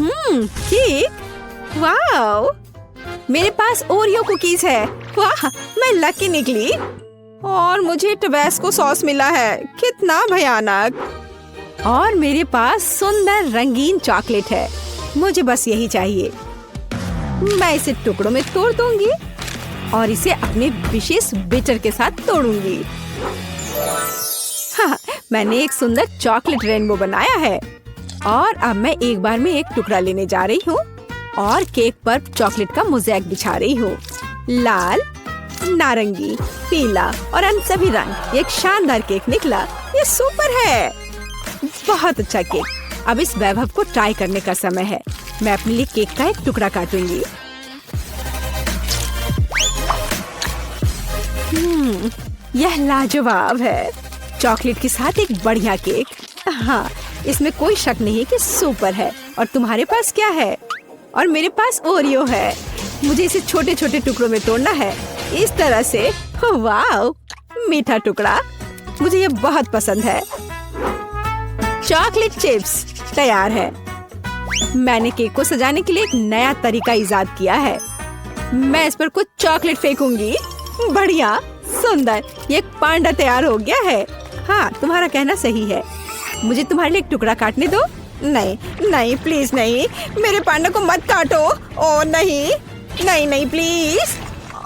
Cake, wow, मेरे पास Oreo cookies है। वाह, मैं लकी निकली। और मुझे टबैस्को सॉस मिला है, कितना भयानक। और मेरे पास सुंदर रंगीन चॉकलेट है, मुझे बस यही चाहिए। मैं इसे टुकड़ों में तोड़ दूंगी और इसे अपने विशेष बिटर के साथ तोड़ूंगी। हाँ, मैंने एक सुंदर चॉकलेट रेनबो बनाया है। और अब मैं एक बार में एक टुकड़ा लेने जा रही हूँ और केक पर चॉकलेट का मोज़ेक बिछा रही हूँ। लाल, नारंगी, पीला और अन्य सभी रंग। एक शानदार केक निकला, ये सुपर है, बहुत अच्छा केक। अब इस वैभव को ट्राई करने का समय है। मैं अपने लिए केक का एक टुकड़ा काटूंगी। यह लाजवाब है, चॉकलेट के साथ एक बढ़िया केक। हाँ, इसमें कोई शक नहीं कि सुपर है। और तुम्हारे पास क्या है? और मेरे पास ओरियो है। मुझे इसे छोटे छोटे टुकड़ों में तोड़ना है, इस तरह से। वाओ, मीठा टुकड़ा, मुझे ये बहुत पसंद है। चॉकलेट चिप्स तैयार है। मैंने केक को सजाने के लिए एक नया तरीका इजाद किया है। मैं इस पर कुछ चॉकलेट फेंकूंगी। बढ़िया, सुंदर, ये एक पांडा तैयार हो गया है। हाँ, तुम्हारा कहना सही है। मुझे तुम्हारे लिए एक टुकड़ा काटने दो। नहीं नहीं, प्लीज नहीं, मेरे पांडा को मत काटो। ओ नहीं नहीं नहीं, प्लीज।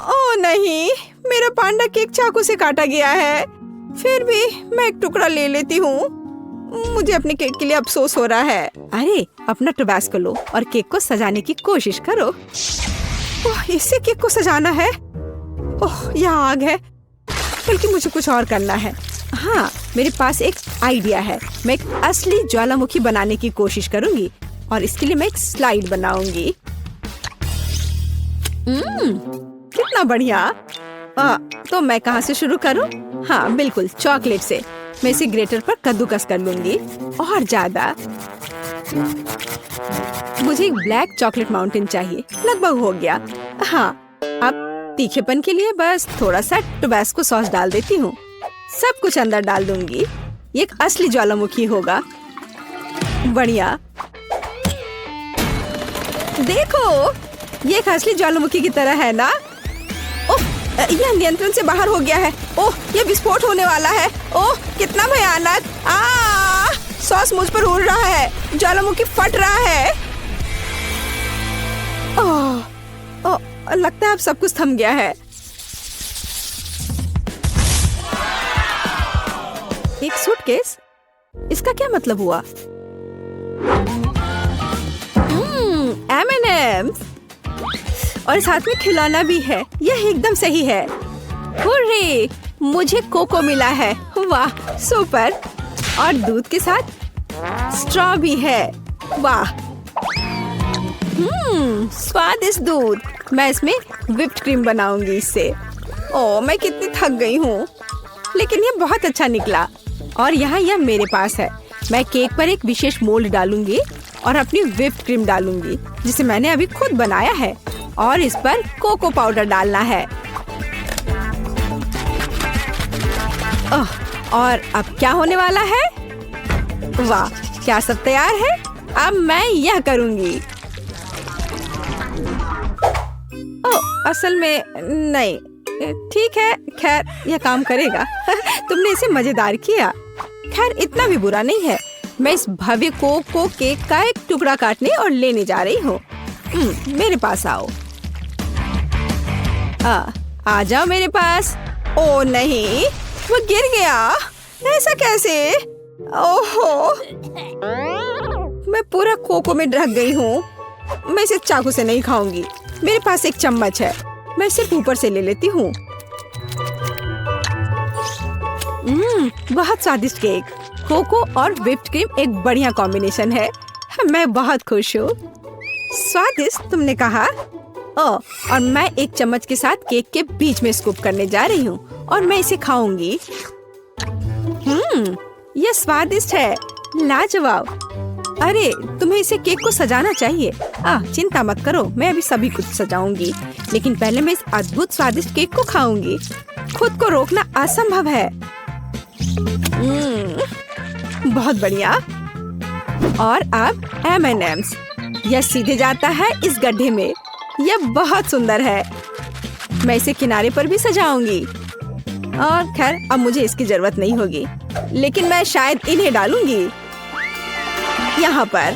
ओ नहीं, मेरा पांडा केक चाकू से काटा गया है। फिर भी मैं एक टुकड़ा ले लेती हूँ, मुझे अपने केक के लिए अफसोस हो रहा है। अरे, अपना टबैस्को लो और केक को सजाने की कोशिश करो। ओह, इससे केक को सजाना है। ओह, यहाँ आग है, बल्कि मुझे कुछ और करना है। हाँ, मेरे पास एक आइडिया है। मैं एक असली ज्वालामुखी बनाने की कोशिश करूंगी और इसके लिए मैं एक स्लाइड बनाऊंगी। कितना बढ़िया। तो मैं कहाँ से शुरू करूं? हाँ, बिल्कुल, चॉकलेट से। मैं इसे ग्रेटर पर कद्दूकस कर लूंगी और ज्यादा। मुझे एक ब्लैक चॉकलेट माउंटेन चाहिए। लगभग हो गया। हाँ, अब तीखेपन के लिए बस थोड़ा सा टबैस्को सॉस डाल देती हूँ। सब कुछ अंदर डाल दूंगी। ये एक असली ज्वालामुखी होगा। बढ़िया, देखो, ये एक असली ज्वालामुखी की तरह है ना? ओह, यह नियंत्रण से बाहर हो गया है। ओह, यह विस्फोट होने वाला है। ओह, कितना भयानक। सॉस मुझ पर उड़ रहा है, ज्वालामुखी फट रहा है। ओह, लगता है अब सब कुछ थम गया है। एक सूटकेस, इसका क्या मतलब हुआ? M&M's और साथ में खिलौना भी है। यह एकदम सही है। हुर्रे, मुझे कोको मिला है। वाह, सुपर। और दूध के साथ स्ट्रॉ भी है। वाह, स्वादिष्ट दूध। मैं इसमें व्हिप्ड क्रीम बनाऊंगी इससे। ओह, मैं कितनी थक गई हूँ, लेकिन ये बहुत अच्छा निकला। और यहाँ यह मेरे पास है। मैं केक पर एक विशेष मोल्ड डालूंगी और अपनी व्हिप्ड क्रीम डालूंगी, जिसे मैंने अभी खुद बनाया है। और इस पर कोको पाउडर डालना है। और अब क्या होने वाला है? वाह, क्या सब तैयार है? अब मैं यह करूंगी। ओह, असल में नहीं, ठीक है, खैर यह काम करेगा। तुमने इसे मजेदार किया। खैर, इतना भी बुरा नहीं है। मैं इस भव्य कोको केक का एक टुकड़ा काटने और लेने जा रही हूँ। मेरे पास आओ। आ जाओ मेरे पास। ओ नहीं, वो गिर गया। ऐसा कैसे? ओहो, मैं पूरा कोको में ढक गई हूँ। मैं इसे चाकू से नहीं खाऊंगी। मेरे पास एक चम्मच है, मैं सिर्फ ऊपर से ले लेती हूँ। बहुत स्वादिष्ट केक। कोको और व्हिप्ड क्रीम एक बढ़िया कॉम्बिनेशन है। मैं बहुत खुश हूँ। स्वादिष्ट तुमने कहा? और मैं एक चम्मच के साथ केक के बीच में स्कूप करने जा रही हूँ और मैं इसे खाऊंगी। यह स्वादिष्ट है, लाजवाब। अरे, तुम्हें इसे केक को सजाना चाहिए। चिंता मत करो, मैं अभी सभी कुछ सजाऊंगी, लेकिन पहले मैं इस अद्भुत स्वादिष्ट केक को खाऊंगी। खुद को रोकना असंभव है। बहुत बढ़िया। और अब M&M's। यह सीधे जाता है इस गड्ढे में। यह बहुत सुंदर है। मैं इसे किनारे पर भी सजाऊंगी। और खैर अब मुझे इसकी जरूरत नहीं होगी, लेकिन मैं शायद इन्हें डालूंगी यहाँ पर।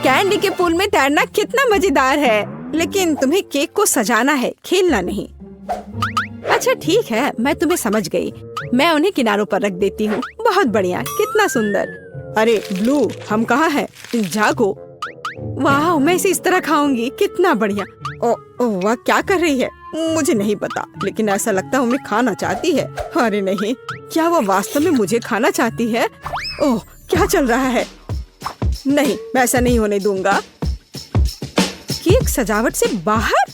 कैंडी के पूल में तैरना कितना मजेदार है, लेकिन तुम्हें केक को सजाना है, खेलना नहीं। अच्छा ठीक है, मैं तुम्हें समझ गई। मैं उन्हें किनारों पर रख देती हूँ। बहुत बढ़िया, कितना सुंदर। अरे ब्लू, हम कहाँ हैं? जागो। वाह, मैं इसे इस तरह खाऊंगी, कितना बढ़िया। ओ वाह, क्या कर रही है? मुझे नहीं पता, लेकिन ऐसा लगता है उन्हें खाना चाहती है। अरे नहीं, क्या वो वास्तव में मुझे खाना चाहती है? ओह, क्या चल रहा है? नहीं, मैं ऐसा नहीं होने दूंगा। केक सजावट से बाहर?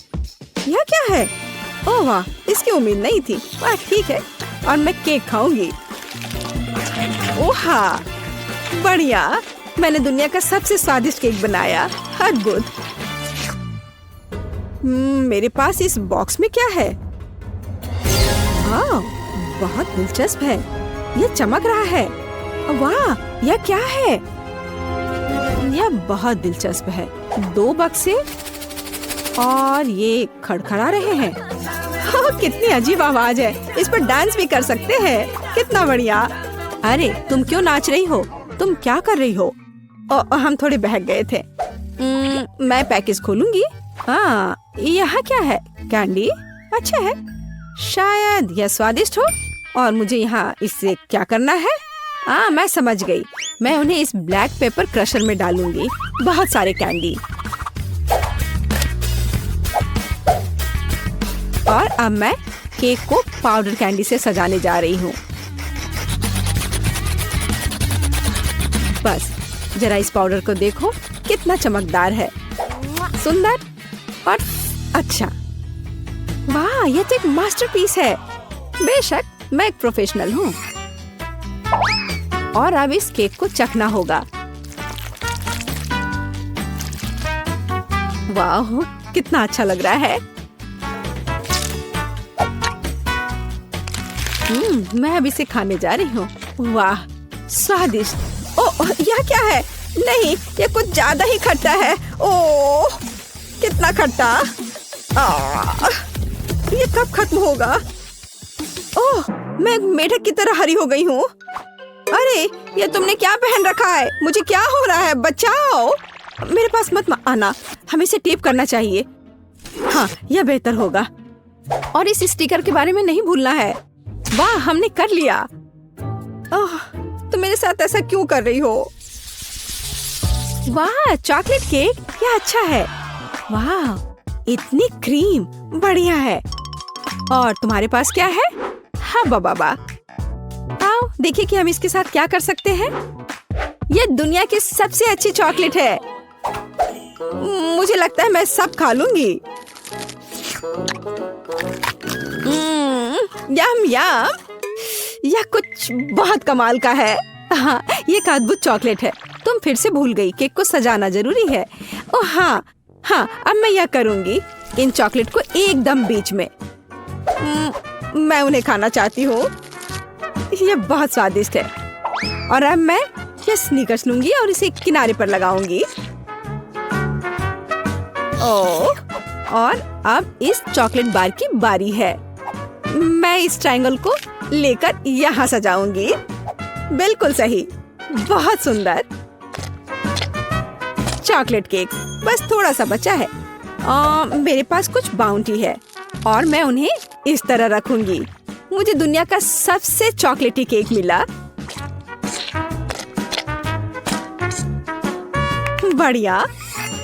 यह क्या है? ओह वाह, इसकी उम्मीद नहीं थी। वाह ठीक है, और मैं केक खाऊंगी। ओह हाँ, बढ़िया। मैंने दुनिया का सबसे स्वादिष्ट केक बनाया। अद्भुत। मेरे पास इस बॉक्स में क्या है? हाँ, बहुत दिलचस्प है। यह चमक रहा है। वाह, यह क्या है? यह बहुत दिलचस्प है। 2 बक्से और ये खड़खड़ा रहे हैं। कितनी अजीब आवाज है। इस पर डांस भी कर सकते हैं। कितना बढ़िया। अरे तुम क्यों नाच रही हो? तुम क्या कर रही हो? हम थोड़े बहक गए थे। मैं पैकेज खोलूंगी। हाँ, यहाँ क्या है? कैंडी? अच्छा है, शायद यह स्वादिष्ट हो। और मुझे यहाँ इससे क्या करना है? हाँ, मैं समझ गई। मैं उन्हें इस ब्लैक पेपर क्रशर में डालूंगी। बहुत सारे कैंडी। और अब मैं केक को पाउडर कैंडी से सजाने जा रही हूँ। बस जरा इस पाउडर को देखो, कितना चमकदार है, सुंदर और अच्छा। वाह, यह तो एक मास्टरपीस है। बेशक, मैं एक प्रोफेशनल हूँ। और अब इस केक को चखना होगा। वाह, कितना अच्छा लग रहा है। मैं अब इसे खाने जा रही हूँ। वाह, स्वादिष्ट। ओह, यह क्या है? नहीं, यह कुछ ज्यादा ही खट्टा है। ओह, कितना खट्टा। ये कब खत्म होगा? ओह, मैं एक मेढक की तरह हरी हो गई हूँ। अरे, ये तुमने क्या पहन रखा है? मुझे क्या हो रहा है? बचाओ। मेरे पास मत आना, हमें इसे टेप करना चाहिए। हाँ, यह बेहतर होगा। और इस स्टिकर के बारे में नहीं भूलना है। वाह, हमने कर लिया। ओह, तुम मेरे साथ ऐसा क्यों कर रही हो? वाह, चॉकलेट केक, क्या अच्छा है। वाह, इतनी क्रीम, बढ़िया है। और तुम्हारे पास क्या है? हाँ बाबा, आओ देखिए कि हम इसके साथ क्या कर सकते हैं। यह दुनिया की सबसे अच्छी चॉकलेट है। मुझे लगता है मैं सब खा लूंगी। यम यम, यह कुछ बहुत कमाल का है। हाँ, ये एक अद्भुत चॉकलेट है। तुम फिर से भूल गई, केक को सजाना जरूरी है। ओह हाँ हाँ, अब मैं यह करूंगी, इन चॉकलेट को एकदम बीच में। मैं उन्हें खाना चाहती हूँ। यह बहुत स्वादिष्ट है। और अब मैं यह स्नीकर्स लूंगी और इसे किनारे पर लगाऊंगी। ओह, और अब इस चॉकलेट बार की बारी है। मैं इस ट्रायंगल को लेकर यहाँ सजाऊंगी। बिल्कुल सही, बहुत सुंदर। चॉकलेट केक बस थोड़ा सा बचा है। मेरे पास कुछ बाउंटी है और मैं उन्हें इस तरह रखूंगी। मुझे दुनिया का सबसे चॉकलेटी केक मिला। बढ़िया।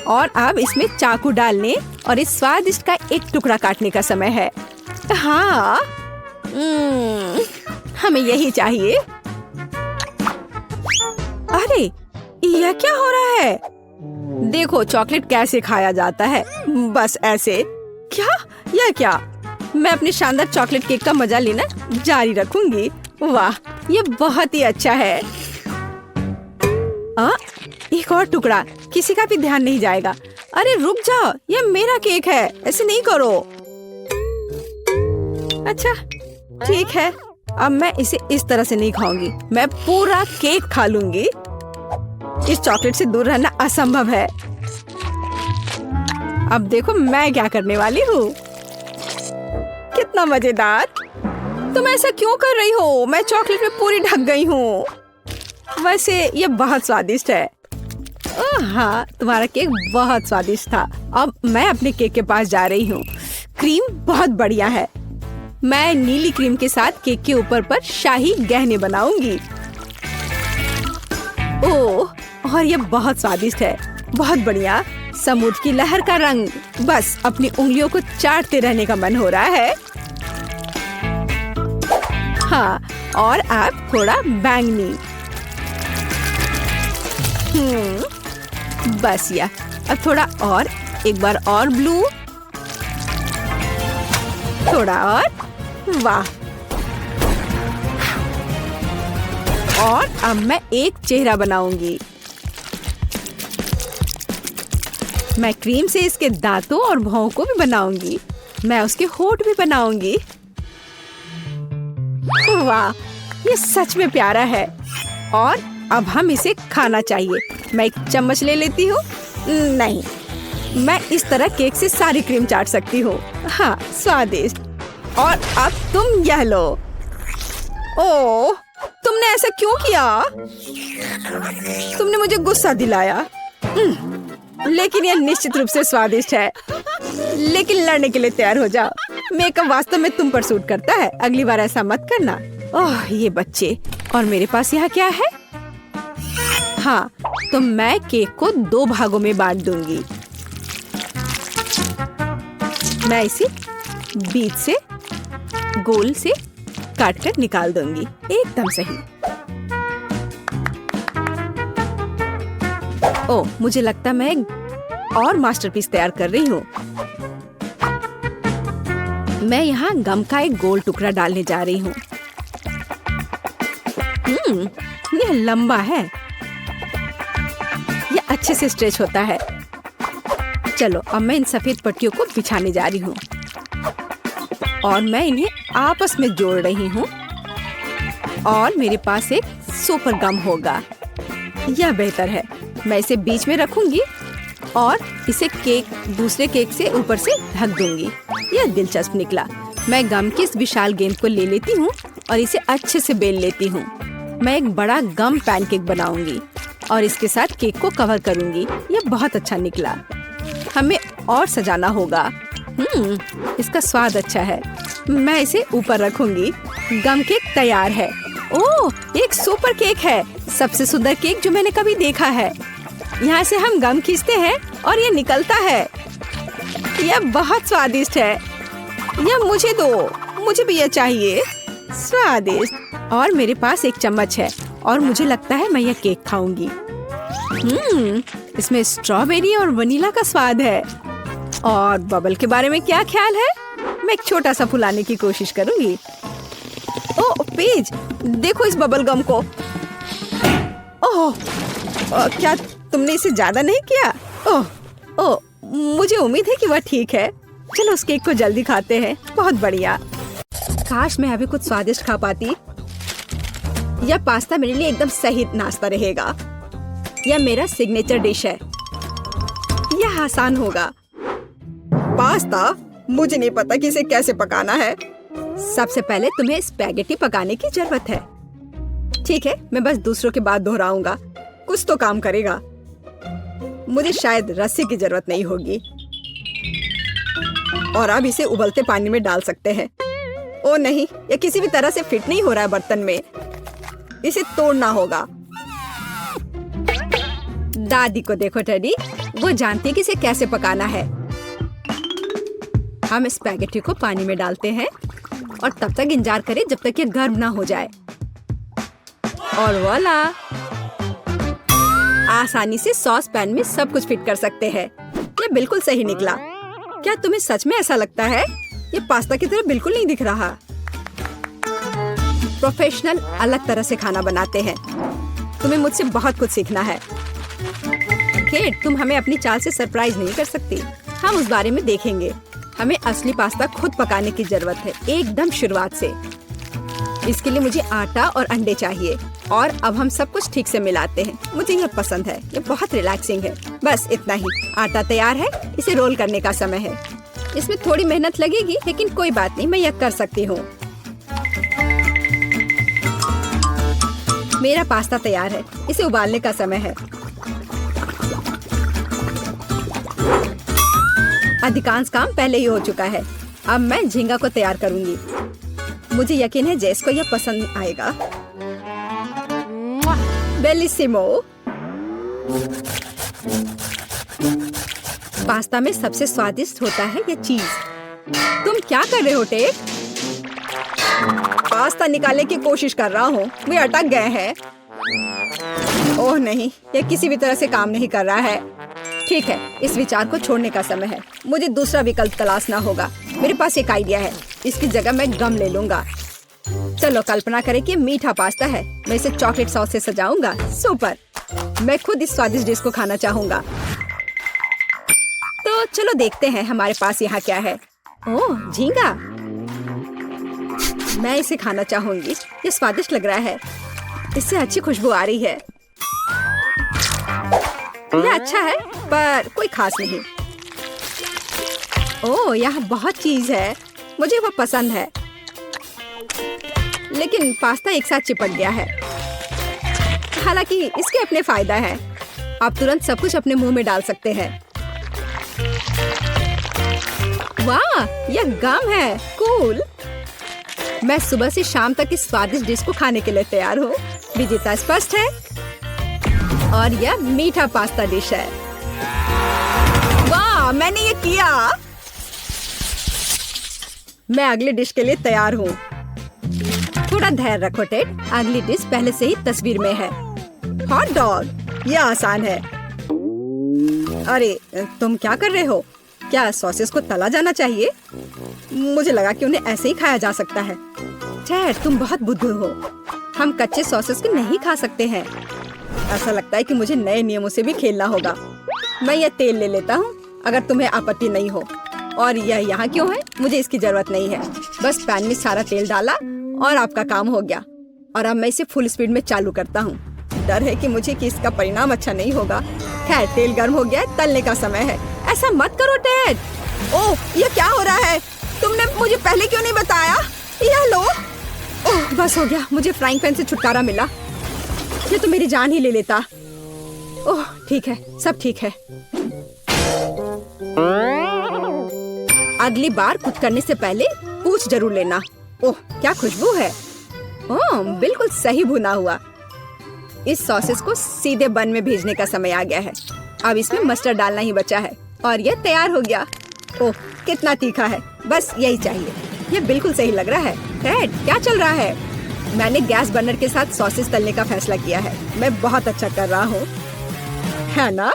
और अब इसमें चाकू डालने और इस स्वादिष्ट का एक टुकड़ा काटने का समय है। हाँ, हमें यही चाहिए। अरे, यह क्या हो रहा है? देखो चॉकलेट कैसे खाया जाता है, बस ऐसे। क्या? यह क्या? मैं अपने शानदार चॉकलेट केक का मजा लेना जारी रखूंगी। वाह, ये बहुत ही अच्छा है। एक और टुकड़ा, किसी का भी ध्यान नहीं जाएगा। अरे रुक जाओ, ये मेरा केक है, ऐसे नहीं करो। अच्छा ठीक है, अब मैं इसे इस तरह से नहीं खाऊंगी। मैं पूरा केक खा लूंगी। इस चॉकलेट से दूर रहना असंभव है। अब देखो मैं क्या करने वाली हूँ। कितना मजेदार। तुम ऐसा क्यों कर रही हो? मैं चॉकलेट में पूरी ढक गई हूँ। वैसे ये बहुत स्वादिष्ट है। हाँ, तुम्हारा केक बहुत स्वादिष्ट था। अब मैं अपने केक के पास जा रही हूँ। क्रीम बहुत बढ़िया है। मैं नीली क्रीम के साथ केक के ऊपर पर शाही गहने बनाऊंगी। ओह, और ये बहुत स्वादिष्ट है। बहुत बढ़िया। समुद्र की लहर का रंग। बस अपनी उंगलियों को चाटते रहने का मन हो रहा है। हाँ, और अब थोड़ा बैंगनी। बस या अब थोड़ा और, एक बार और ब्लू, थोड़ा और। वाह। और अब मैं एक चेहरा बनाऊंगी। मैं क्रीम से इसके दांतों और भौं को भी बनाऊंगी। मैं उसके होंठ भी बनाऊंगी। वाह, ये सच में प्यारा है। और अब हम इसे खाना चाहिए। मैं एक चम्मच ले लेती हूँ। नहीं, मैं इस तरह केक से सारी क्रीम चाट सकती हूँ। हाँ, स्वादिष्ट। और अब तुम यह लो। ओह, तुमने ऐसा क्यों किया? तुमने मुझे गुस्सा दिलाया। लेकिन यह निश्चित रूप से स्वादिष्ट है। लेकिन लड़ने के लिए तैयार हो जाओ। मेकअप वास्तव में तुम पर सूट करता है। अगली बार ऐसा मत करना। ओह, ये बच्चे। और मेरे पास यहाँ क्या है? हाँ, तो मैं केक को 2 भागों में बांट दूंगी। मैं इसे बीच से गोल से काट कर निकाल दूंगी। एकदम सही। ओह, मुझे लगता मैं और मास्टरपीस तैयार कर रही हूँ। मैं यहाँ गम का एक गोल टुकड़ा डालने जा रही हूँ। यह लंबा है। यह अच्छे से स्ट्रेच होता है। चलो, अब मैं इन सफेद पट्टियों को बिछाने जा रही हूँ और मैं इन्हें आपस में जोड़ रही हूँ। और मेरे पास एक सुपर गम होगा। यह बेहतर है। मैं इसे बीच में रखूंगी और इसे केक दूसरे केक से ऊपर से ढक दूंगी। यह दिलचस्प निकला। मैं गम की इस विशाल गेंद को ले लेती हूँ और इसे अच्छे से बेल लेती हूँ। मैं एक बड़ा गम पैनकेक बनाऊंगी और इसके साथ केक को कवर करूंगी। यह बहुत अच्छा निकला। हमें और सजाना होगा। इसका स्वाद अच्छा है। मैं इसे ऊपर रखूंगी। गम केक तैयार है। ओह, एक सुपर केक है। सबसे सुंदर केक जो मैंने कभी देखा है। यहाँ से हम गम खींचते हैं और ये निकलता है। यह बहुत स्वादिष्ट है। यह मुझे दो। मुझे भी यह चाहिए। स्वादिष्ट। और मेरे पास एक चम्मच है और मुझे लगता है मैं यह केक खाऊंगी। इसमें स्ट्रॉबेरी और वनीला का स्वाद है। और बबल के बारे में क्या ख्याल है? मैं एक छोटा सा फुलाने की कोशिश करूंगी। ओह पेज, देखो इस बबल गम को। ओह, क्या तुमने इसे ज्यादा नहीं किया? ओह, मुझे उम्मीद है कि वह ठीक है। चलो उस केक को जल्दी खाते हैं। बहुत बढ़िया। काश मैं अभी कुछ स्वादिष्ट खा पाती। यह पास्ता मेरे लिए एकदम सही नाश्ता रहेगा। यह मेरा सिग्नेचर डिश है। यह आसान होगा। पास्ता? मुझे नहीं पता कि इसे कैसे पकाना है। सबसे पहले तुम्हें स्पैगेटी पकाने की जरूरत है। ठीक है, मैं बस दूसरों के बाद दोहराऊंगा। कुछ तो काम करेगा। मुझे शायद रस्सी की जरूरत नहीं होगी। और अब इसे उबलते पानी में डाल सकते हैं। ओ नहीं, यह किसी भी तरह से फिट नहीं हो रहा है बर्तन में। इसे तोड़ना होगा। दादी को देखो टेडी, वो जानती है कि इसे कैसे पकाना है। हम स्पैगेटी को पानी में डालते हैं और तब तक इंतजार करें जब तक ये गर्म ना हो जाए। और वाला, आसानी से सॉस पैन में सब कुछ फिट कर सकते हैं। ये बिल्कुल सही निकला। क्या तुम्हें सच में ऐसा लगता है? ये पास्ता की तरह बिल्कुल नहीं दिख रहा। प्रोफेशनल अलग तरह से खाना बनाते हैं। तुम्हें मुझसे बहुत कुछ सीखना है। केट, तुम हमें अपनी चाल से सरप्राइज नहीं कर सकती। हम उस बारे में देखेंगे। हमें असली पास्ता खुद पकाने की जरूरत है, एकदम शुरुआत से। इसके लिए मुझे आटा और अंडे चाहिए। और अब हम सब कुछ ठीक से मिलाते हैं। मुझे ये पसंद है, ये बहुत रिलैक्सिंग है। बस इतना ही। आटा तैयार है, इसे रोल करने का समय है। इसमें थोड़ी मेहनत लगेगी, लेकिन कोई बात नहीं, मैं यह कर सकती हूँ। मेरा पास्ता तैयार है, इसे उबालने का समय है। अधिकांश काम पहले ही हो चुका है। अब मैं झींगा को तैयार करूंगी। मुझे यकीन है जेस को यह पसंद आएगा। बेलिसिमो। पास्ता में सबसे स्वादिष्ट होता है यह चीज। तुम क्या कर रहे हो टेक? पास्ता निकालने की कोशिश कर रहा हूँ, वे अटक गए हैं। ओह नहीं, यह किसी भी तरह से काम नहीं कर रहा है। ठीक है, इस विचार को छोड़ने का समय है। मुझे दूसरा विकल्प तलाशना होगा। मेरे पास एक आइडिया है, इसकी जगह मैं गम ले लूंगा। चलो कल्पना करें कि मीठा पास्ता है, मैं इसे चॉकलेट सॉस से सजाऊंगा। सुपर! मैं खुद इस स्वादिष्ट डिश को खाना चाहूंगा। तो चलो देखते हैं हमारे पास यहाँ क्या है। ओह, झींगा। मैं इसे खाना चाहूंगी, ये स्वादिष्ट लग रहा है। इससे अच्छी खुशबू आ रही है। यह अच्छा है, पर कोई खास नहीं। ओह, यहाँ बहुत चीज है, मुझे वो पसंद है। लेकिन पास्ता एक साथ चिपक गया है। हालांकि इसके अपने फायदा है। आप तुरंत सब कुछ अपने मुंह में डाल सकते हैं। वाह, यह गम है। कूल। मैं सुबह से शाम तक इस स्वादिष्ट डिश को खाने के लिए तैयार हूँ। विजेता स्पष्ट है और यह मीठा पास्ता डिश है। वाह, मैंने ये किया। मैं अगली डिश के लिए तैयार हूँ। थोड़ा धैर्य रखो टेड, अगली डिश पहले से ही तस्वीर में है। Hot dog. यह आसान है। अरे तुम क्या कर रहे हो? क्या सॉसेस को तला जाना चाहिए? मुझे लगा कि उन्हें ऐसे ही खाया जा सकता है। टेड, तुम बहुत बुद्धू हो। हम कच्चे सॉसेस को नहीं खा सकते हैं। ऐसा लगता है कि मुझे नए नियमों से भी खेलना होगा। मैं यह तेल ले लेता हूँ, अगर तुम्हें आपत्ति नहीं हो। और यह यहाँ क्यों है? मुझे इसकी जरूरत नहीं है। बस पैन में सारा तेल डाला और आपका काम हो गया। और अब मैं इसे फुल स्पीड में चालू करता हूँ। डर है कि इसका परिणाम अच्छा नहीं होगा। खैर, तेल गर्म हो गया, तलने का समय है। ऐसा मत करो टेड। ओह, यह क्या हो रहा है? तुमने मुझे पहले क्यों नहीं बताया? यह लो। ओह, बस हो गया, मुझे फ्राइंग पैन से छुटकारा मिला। ये तो मेरी जान ही ले लेता। ओह, ठीक है, सब ठीक है। अगली बार कुक करने से पहले पूछ जरूर लेना। ओह, क्या खुशबू है। ओह, बिल्कुल सही भुना हुआ। इस सॉसेस को सीधे बन में भेजने का समय आ गया है। अब इसमें मस्टर्ड डालना ही बचा है और यह तैयार हो गया। ओह, कितना तीखा है। बस यही चाहिए। यह बिल्कुल सही लग रहा है। टेड, क्या चल रहा है? मैंने गैस बर्नर के साथ सॉसेस तलने का फैसला किया है। मैं बहुत अच्छा कर रहा हूँ, है ना?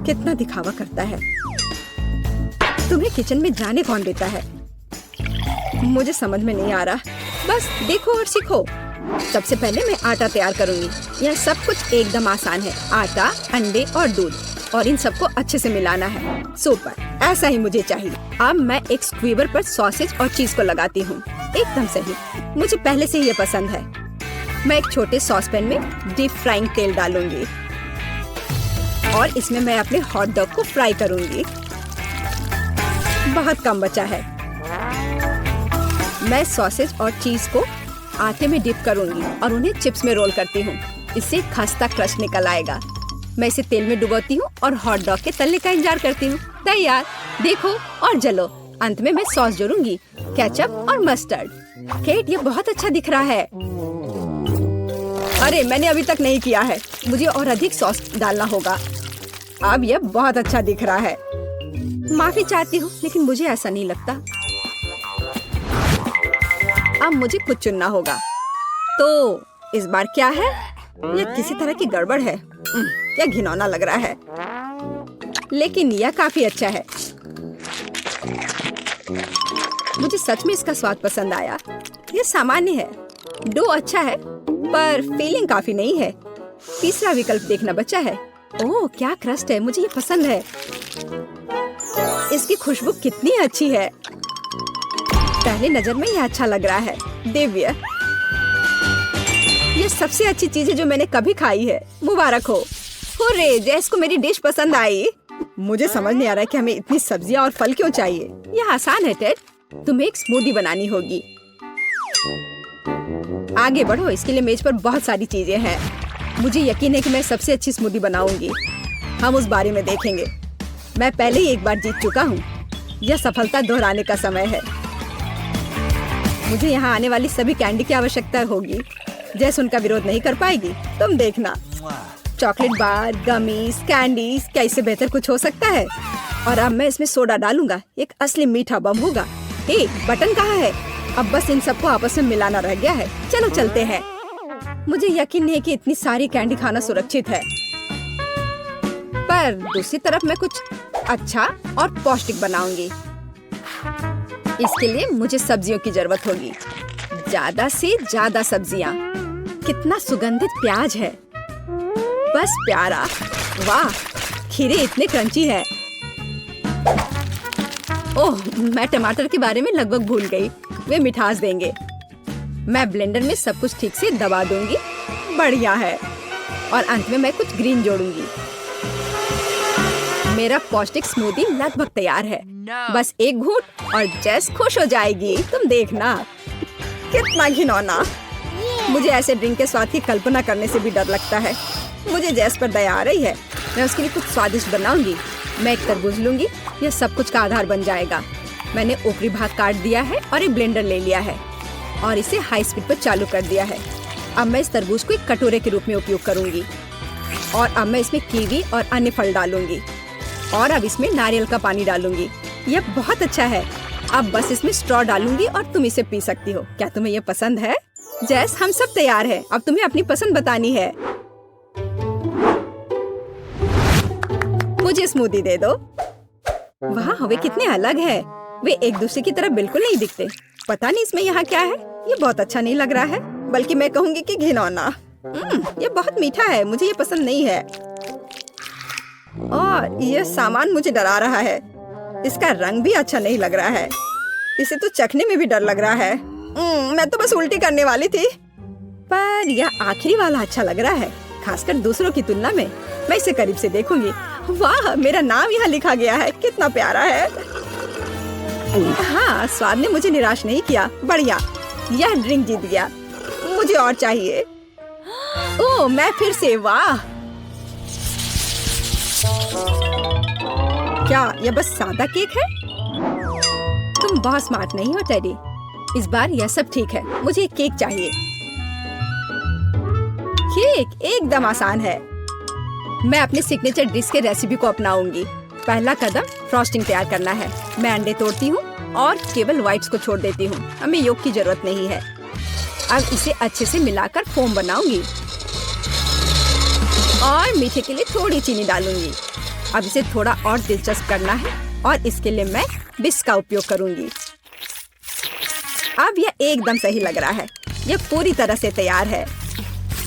कितना दिखावा करता है। तुम्हें किचन में जाने कौन देता है? मुझे समझ में नहीं आ रहा। बस देखो और सीखो। सबसे पहले मैं आटा तैयार करूंगी। यह सब कुछ एकदम आसान है। आटा, अंडे और दूध, और इन सबको अच्छे से मिलाना है। सुपर, ऐसा ही मुझे चाहिए। अब मैं एक स्क्वीवर पर सॉसेज और चीज को लगाती हूँ। एकदम सही, मुझे पहले से ये पसंद है। मैं एक छोटे सॉसपैन में डीप फ्राइंग तेल डालूंगी और इसमें मैं अपने हॉट डॉग को फ्राई करूंगी। बहुत कम बचा है। मैं सॉसेज और चीज को आटे में डिप करूंगी और उन्हें चिप्स में रोल करती हूँ। इससे खस्ता क्रश निकल आएगा। मैं इसे तेल में डुबोती हूँ और हॉट डॉग के तलने का इंतजार करती हूँ। तैयार, देखो और जलो। अंत में मैं सॉस जोड़ूंगी, केचप और मस्टर्ड। केट, ये बहुत अच्छा दिख रहा है। अरे, मैंने अभी तक नहीं किया है। मुझे और अधिक सॉस डालना होगा। अब यह बहुत अच्छा दिख रहा है। माफी चाहती हूँ, लेकिन मुझे ऐसा नहीं लगता। अब मुझे कुछ चुनना होगा। तो इस बार क्या है? यह किसी तरह की गड़बड़ है। यह घिनौना लग रहा है, लेकिन यह काफी अच्छा है। मुझे सच में इसका स्वाद पसंद आया। यह सामान्य है। डो अच्छा है, पर फीलिंग काफी नहीं है। तीसरा विकल्प देखना बचा है। ओह, क्या क्रस्ट है। मुझे ये पसंद है। इसकी खुशबू कितनी अच्छी है। पहली नजर में यह अच्छा लग रहा है। दिव्य, ये सबसे अच्छी चीज है जो मैंने कभी खाई है। मुबारक हो। हुर्रे, जैस को मेरी डिश पसंद आई। मुझे समझ नहीं आ रहा है कि हमें इतनी सब्जियां और फल क्यों चाहिए। यह आसान है टेड, तुम्हें एक स्मूदी बनानी होगी। आगे बढ़ो, इसके लिए मेज पर बहुत सारी चीजें हैं। मुझे यकीन है कि मैं सबसे अच्छी स्मूदी बनाऊंगी। हम उस बारे में देखेंगे। मैं पहले ही एक बार जीत चुका हूँ। यह सफलता दोहराने का समय है। मुझे यहाँ आने वाली सभी कैंडी की आवश्यकता होगी। जैसे उनका विरोध नहीं कर पाएगी, तुम देखना। चॉकलेट बार, गमीज, कैंडीज, क्या इससे बेहतर कुछ हो सकता है? और अब मैं इसमें सोडा डालूंगा। एक असली मीठा बम होगा। हे, बटन कहाँ है? अब बस इन सबको आपस में मिलाना रह गया है। चलो चलते हैं। मुझे यकीन नहीं कि इतनी सारी कैंडी खाना सुरक्षित है, पर दूसरी तरफ मैं कुछ अच्छा और पौष्टिक बनाऊंगी। इसके लिए मुझे सब्जियों की जरूरत होगी, ज्यादा से ज्यादा सब्जियां। कितना सुगंधित प्याज है, बस प्यारा। वाह, खीरे इतने क्रंची है। ओह, मैं टमाटर के बारे में लगभग भूल गई। वे मिठास देंगे। मैं ब्लेंडर में सब कुछ ठीक से दबा दूंगी। बढ़िया है। और अंत में मैं कुछ ग्रीन जोड़ूंगी। मेरा पौष्टिक स्मूदी लगभग तैयार है। बस एक घूंट और जेस खुश हो जाएगी। तुम देखना। कितना घिनौना। मुझे ऐसे ड्रिंक के स्वाद की कल्पना करने से भी डर लगता है। मुझे जेस पर दया आ रही है। मैं उसके लिए कुछ स्वादिष्ट बनाऊंगी। मैं एक तरबूज लूंगी। यह सब कुछ का आधार बन जाएगा। मैंने ऊपरी भाग काट दिया है और एक ब्लेंडर ले लिया है और इसे हाई स्पीड पर चालू कर दिया है। अब मैं इस तरबूज को एक कटोरे के रूप में उपयोग करूंगी। और अब मैं इसमें कीवी और अन्य फल डालूंगी। और अब इसमें नारियल का पानी डालूंगी। यह बहुत अच्छा है। अब बस इसमें स्ट्रॉ डालूंगी और तुम इसे पी सकती हो। क्या तुम्हें यह पसंद है? जैस, हम सब तैयार हैं। अब तुम्हें अपनी पसंद बतानी है। मुझे स्मूदी दे दो। वाह, वे कितने अलग है। वे एक दूसरे की तरह बिल्कुल नहीं दिखते। पता नहीं इसमें यहाँ क्या है। ये बहुत अच्छा नहीं लग रहा है, बल्कि मैं कहूँगी कि घिनौना। ये बहुत मीठा है। मुझे ये पसंद नहीं है। और ये सामान मुझे डरा रहा है। इसका रंग भी अच्छा नहीं लग रहा है। इसे तो चखने में भी डर लग रहा है। मैं तो बस उल्टी करने वाली थी। पर यह आखिरी वाला अच्छा लग रहा है, खासकर दूसरों की तुलना में। मैं इसे करीब से देखूंगी। वाह, मेरा नाम यहाँ लिखा गया है। कितना प्यारा है। हाँ, स्वाद ने मुझे निराश नहीं किया। बढ़िया, यह ड्रिंक जीत गया। मुझे और चाहिए। ओह, मैं फिर से। वाह, क्या यह बस सादा केक है? तुम बहुत स्मार्ट नहीं हो टेडी। इस बार यह सब ठीक है। मुझे एक केक चाहिए। केक एकदम आसान है। मैं अपने सिग्नेचर डिश के रेसिपी को अपनाऊंगी। पहला कदम फ्रॉस्टिंग तैयार करना है। मैं अंडे तोड़ती हूँ और केवल व्हाइट्स को छोड़ देती हूँ। हमें योग की जरूरत नहीं है। अब इसे अच्छे से मिलाकर फोम बनाऊंगी और मीठे के लिए थोड़ी चीनी डालूंगी। अब इसे थोड़ा और दिलचस्प करना है और इसके लिए मैं बिस्क का उपयोग करूंगी। अब यह एकदम सही लग रहा है। यह पूरी तरह से तैयार है।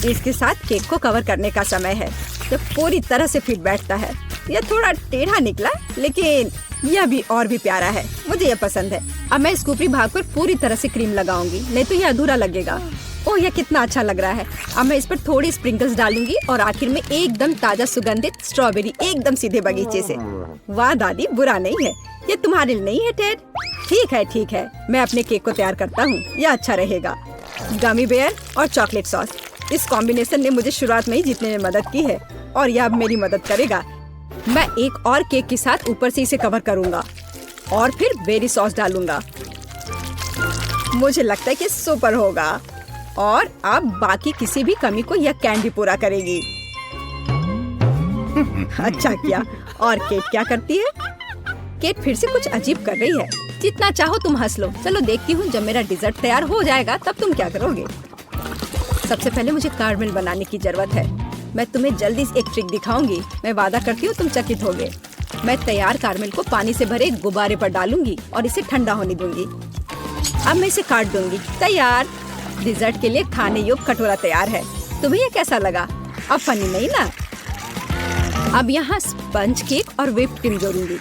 इसके साथ केक को कवर करने का समय है। यह पूरी तरह से फिट बैठता है। यह थोड़ा टेढ़ा निकला, लेकिन यह भी और भी प्यारा है। मुझे यह पसंद है। अब मैं इस ऊपरी भाग पर पूरी तरह से क्रीम लगाऊंगी, नहीं तो यह अधूरा लगेगा। ओह, यह कितना अच्छा लग रहा है। अब मैं इस पर थोड़ी स्प्रिंकल्स डालूंगी और आखिर में एकदम ताजा सुगंधित स्ट्रॉबेरी, एकदम सीधे बगीचे से। वाह दादी, बुरा नहीं है। ये तुम्हारे लिए नहीं है टेड? ठीक है। मैं अपने केक को तैयार करता हूँ। यह अच्छा रहेगा। गमी बेयर और चॉकलेट सॉस, इस कॉम्बिनेशन ने मुझे शुरुआत में ही जीतने में मदद की है और यह अब मेरी मदद करेगा। मैं एक और केक के साथ ऊपर से इसे कवर करूंगा और फिर बेरी सॉस डालूंगा। मुझे लगता है कि सुपर होगा। और अब बाकी किसी भी कमी को यह कैंडी पूरा करेगी। अच्छा किया। और केट क्या करती है? केट फिर से कुछ अजीब कर रही है। जितना चाहो तुम हंस लो। चलो देखती हूँ, जब मेरा डिजर्ट तैयार हो जाएगा तब तुम क्या करोगे। सबसे पहले मुझे कारमेल बनाने की जरूरत है। मैं तुम्हें जल्दी एक ट्रिक दिखाऊंगी। मैं वादा करती हूँ तुम चकित होगे। मैं तैयार कारमेल को पानी से भरे एक गुब्बारे पर डालूंगी और इसे ठंडा होने दूंगी। अब मैं इसे काट दूंगी। तैयार। डिजर्ट के लिए खाने योग्य कटोरा तैयार है। तुम्हें ये कैसा लगा? अब फनी नहीं ना? अब यहाँ स्पंज केक और व्हिप्ड क्रीम जोड़ूंगी।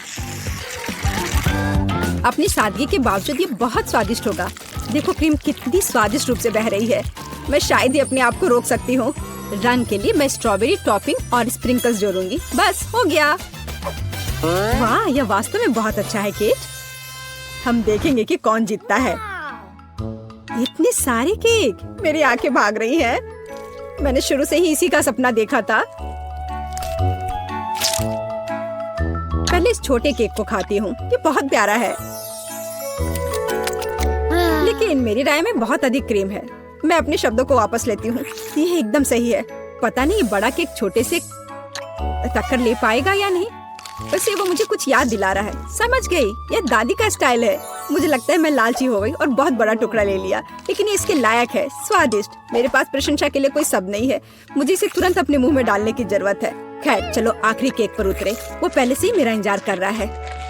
अपनी सादगी के बावजूद ये बहुत स्वादिष्ट होगा। देखो क्रीम कितनी स्वादिष्ट रूप से बह रही है। मैं शायद ही अपने आप को रोक सकती हूँ। रंग के लिए मैं स्ट्रॉबेरी टॉपिंग और स्प्रिंकल्स जोड़ूंगी। बस हो गया। वाह, यह वास्तव में बहुत अच्छा है केट। हम देखेंगे कि कौन जीतता है। इतने सारे केक, मेरी आंखें भाग रही हैं। मैंने शुरू से ही इसी का सपना देखा था। पहले इस छोटे केक को खाती हूँ। ये बहुत प्यारा है, लेकिन मेरी राय में बहुत अधिक क्रीम है। मैं अपने शब्दों को वापस लेती हूँ। ये एकदम सही है। पता नहीं ये बड़ा केक छोटे से टक्कर ले पाएगा या नहीं। वैसे वो मुझे कुछ याद दिला रहा है। समझ गई, ये दादी का स्टाइल है। मुझे लगता है मैं लालची हो गई और बहुत बड़ा टुकड़ा ले लिया, लेकिन ये इसके लायक है। स्वादिष्ट। मेरे पास प्रशंसा के लिए कोई शब्द नहीं है। मुझे इसे तुरंत अपने मुंह में डालने की जरूरत है। खैर चलो आखिरी केक पर उतरे। वो पहले से ही मेरा इंतजार कर रहा है।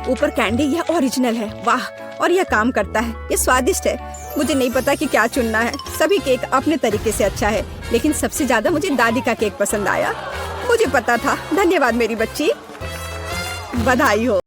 ऊपर कैंडी, यह ओरिजिनल है। वाह, और यह काम करता है। ये स्वादिष्ट है। मुझे नहीं पता कि क्या चुनना है। सभी केक अपने तरीके से अच्छा है, लेकिन सबसे ज्यादा मुझे दादी का केक पसंद आया। मुझे पता था। धन्यवाद मेरी बच्ची, बधाई हो।